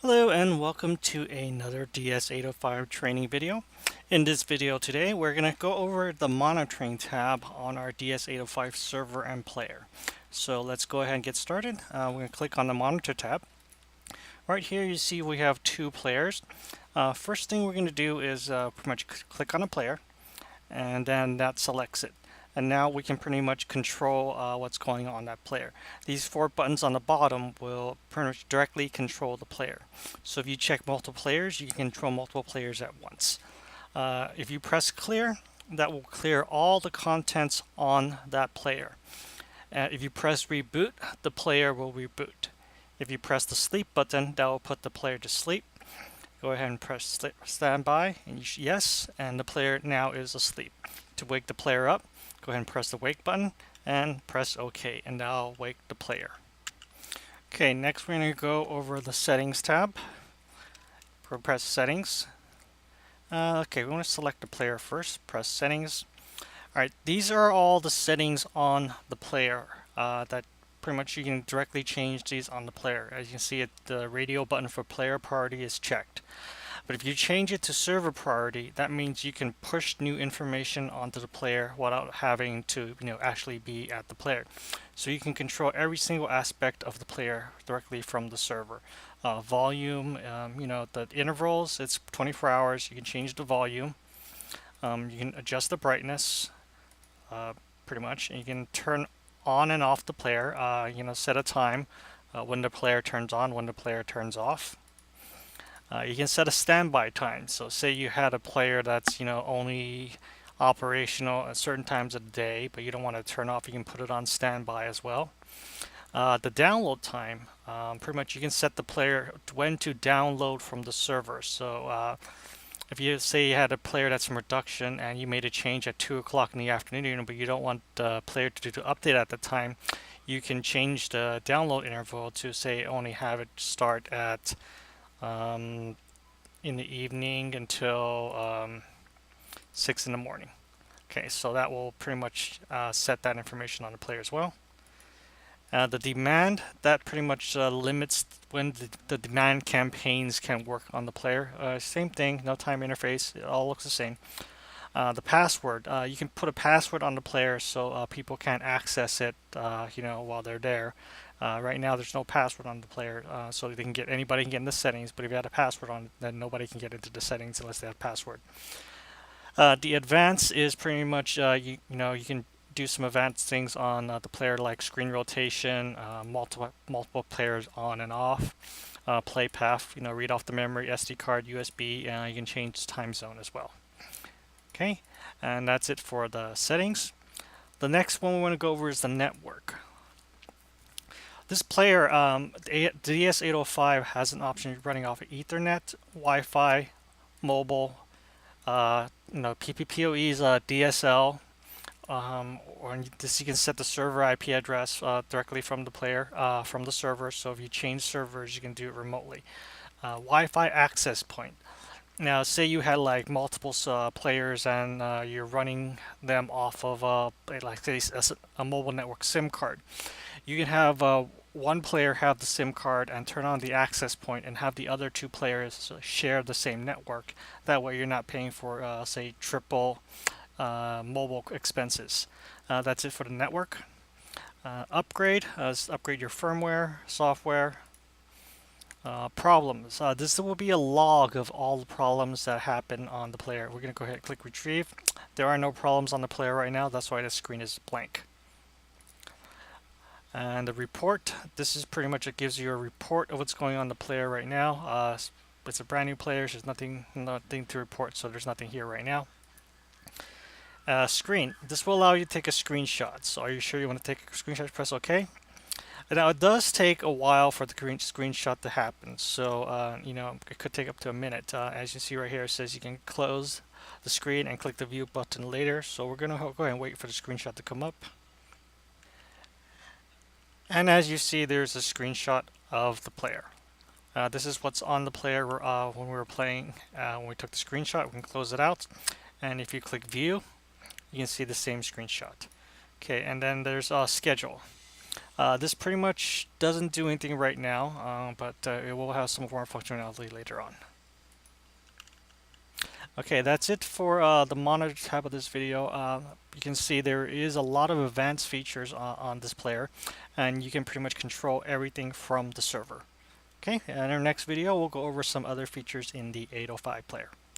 Hello and welcome to another DS805 training video. In this video today, we're going to go over the monitoring tab on our DS805 server and player. So let's go ahead and get started. We're going to click on the monitor tab. Right here you see we have two players. First thing we're going to do is pretty much click on a player, and then that selects it. And now we can pretty much control what's going on that player. These four buttons on the bottom will pretty much directly control the player. So if you check multiple players, you can control multiple players at once. If you press clear, that will clear all the contents on that player. If you press reboot, the player will reboot. If you press the sleep button, that will put the player to sleep. Go ahead and press standby, and yes, and the player now is asleep. To wake the player up, go ahead and press the wake button and press OK, and that'll wake the player. Okay, next we're going to go over the settings tab. Press settings. Okay, we want to select the player first. Press settings. Alright, these are all the settings on the player that pretty much you can directly change these on the player. As you can see, the radio button for player priority is checked. But if you change it to server priority, that means you can push new information onto the player without having to, actually be at the player. So you can control every single aspect of the player directly from the server. Volume, the intervals, it's 24 hours. You can change the volume. You can adjust the brightness, pretty much. And you can turn on and off the player, set a time when the player turns on, when the player turns off. You can set a standby time. So say you had a player that's only operational at certain times of the day, but you don't want to turn off, you can put it on standby as well. The download time, pretty much you can set the player when to download from the server. So if you say you had a player that's in production and you made a change at 2 o'clock in the afternoon, but you don't want the player to update at the time, you can change the download interval to say only have it start at in the evening until 6 in the morning. Okay, so that will pretty much set that information on the player as well. The demand, that pretty much limits when the demand campaigns can work on the player. Same thing, no time interface, it all looks the same. The password, you can put a password on the player so people can't access it while they're there. Right now there's no password on the player, so anybody can get in the settings, but if you had a password on it, then nobody can get into the settings unless they have a password. The advanced is pretty much you can do some advanced things on the player, like screen rotation, multiple players on and off, play path, read off the memory, SD card, USB, and you can change time zone as well. Okay, and that's it for the settings. The next one we want to go over is the network. This player, the DS805 has an option running off of Ethernet, Wi-Fi, mobile, PPPoE's DSL, or this you can set the server IP address directly from the player, from the server. So if you change servers, you can do it remotely. Wi-Fi access point. Now, say you had like multiple players and you're running them off of like say a mobile network SIM card. You can have one player have the SIM card and turn on the access point and have the other two players share the same network. That way you're not paying for say triple mobile expenses. That's it for the network. Upgrade your firmware, software. Problems. This will be a log of all the problems that happen on the player. We're going to go ahead and click retrieve. There are no problems on the player right now. That's why the screen is blank. And the report. This is pretty much, it gives you a report of what's going on the player right now. It's a brand new player. So there's nothing to report, so there's nothing here right now. Screen. This will allow you to take a screenshot. So are you sure you want to take a screenshot? Press OK. Now it does take a while for the screenshot to happen, so it could take up to a minute. As you see right here, it says you can close the screen and click the view button later. So we're gonna go ahead and wait for the screenshot to come up. And as you see, there's a screenshot of the player. This is what's on the player when we were playing. When we took the screenshot, we can close it out. And if you click view, you can see the same screenshot. Okay, and then there's schedule. This pretty much doesn't do anything right now, but it will have some more functionality later on. Okay, that's it for the monitor tab of this video. You can see there is a lot of advanced features on this player, and you can pretty much control everything from the server. Okay, in our next video, we'll go over some other features in the 805 player.